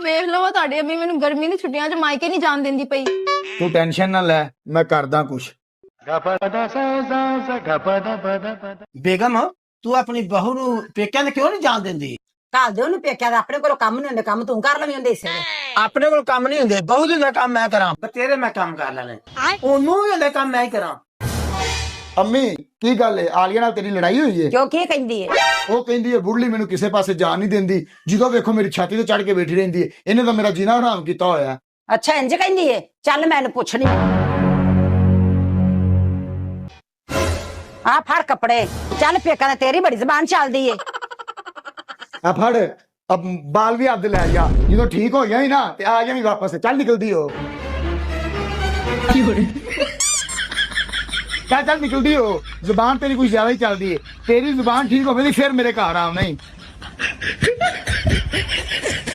ਵੇਖ ਲਓ ਤੁਹਾਡੀ ਅਮੀ ਮੈਨੂੰ ਗਰਮੀ ਦੀ ਛੁੱਟੀਆਂ 'ਚ ਮਾਇਕੇ ਨਹੀਂ ਜਾਣ ਦਿੰਦੀ ਪਈ। ਤੂੰ ਟੈਨਸ਼ਨ ਨਾ ਲੈ, ਮੈਂ ਕਰਦਾ ਕੁਛ। ਬੇਗਮ ਤੂੰ ਆਪਣੀ ਬਹੂ ਨੂੰ ਪੇਕਿਆਂ ਦੇ ਕਿਉਂ ਨਹੀਂ ਜਾਣ ਦਿੰਦੀ? ਘਰ ਦੇ ਉਹਨੂੰ ਪੇਕਿਆ ਦਾ ਆਪਣੇ ਕੋਲ ਕੰਮ ਨਹੀਂ ਹੁੰਦੇ, ਕੰਮ ਤੂੰ ਕਰ ਲਵੀਂ ਹੁੰਦੇ ਇਸੇ ਵੇਲੇ। ਆਪਣੇ ਕੋਲ ਕੰਮ ਨਹੀਂ ਹੁੰਦੇ, ਬਹੂ ਦੇ ਕੰਮ ਮੈਂ ਕਰਾਂ, ਬਤੇਰੇ ਮੈਂ ਕੰਮ ਕਰ ਲੈਣੇ, ਉਹਨੂੰ ਵੀ ਹੁੰਦੇ ਕੰਮ ਮੈਂ ਹੀ ਕਰਾਂ। ਅੰਮੀ ਕੀ ਗੱਲ ਹੈ, ਆਲੀਆ ਨਾਲ ਤੇਰੀ ਲੜਾਈ ਹੋਈ ਹੈ? ਕਿਉਂ ਕੀ ਕਹਿੰਦੀ ਏ? ਉਹ ਕਹਿੰਦੀ ਹੈ ਬੁੱਢਲੀ ਮੈਨੂੰ ਕਿਸੇ ਪਾਸੇ ਜਾਣ ਨਹੀਂ ਦਿੰਦੀ, ਜਦੋਂ ਵੇਖੋ ਮੇਰੀ ਛਾਤੀ ਤੇ ਚੜ ਕੇ ਬੈਠੀ ਰਹਿੰਦੀ ਹੈ। ਇਹਨੇ ਤਾਂ ਮੇਰਾ ਜੀਣਾ ਹਰਾਮ ਕੀਤਾ ਹੋਇਆ। ਅੱਛਾ ਇੰਜ ਕਹਿੰਦੀ ਏ? ਚੱਲ ਮੈਂ ਇਹਨੂੰ ਪੁੱਛਣੀ। ਆ ਫੜ ਕੱਪੜੇ, ਚੱਲ ਪੇਕਾਂ ਦਾ ਤੇਰੀ ਬੜੀ ਜ਼ਬਾਨ ਚੱਲਦੀ ਏ। ਆ ਫੜ, ਅਬ ਬਾਲ ਵੀ ਆਪਦੇ ਲੈ ਜਾ, ਜਦੋਂ ਠੀਕ ਹੋ ਗਿਆ ਹੀ ਨਾ ਤੇ ਆ ਜਾਵੀਂ ਵਾਪਸ। ਚੱਲ ਨਿਕਲਦੀ ਹੋ, ਚੱਲ ਨਿਕਲਦੀ ਹੋ। ਜ਼ੁਬਾਨ ਤੇਰੀ ਕੁਝ ਜ਼ਿਆਦਾ ਹੀ ਚੱਲਦੀ ਹੈ। ਤੇਰੀ ਜ਼ੁਬਾਨ ਠੀਕ ਹੋਵੇ ਤੇ ਫਿਰ ਮੇਰੇ ਘਰ ਆਉਣਾ ਹੀ।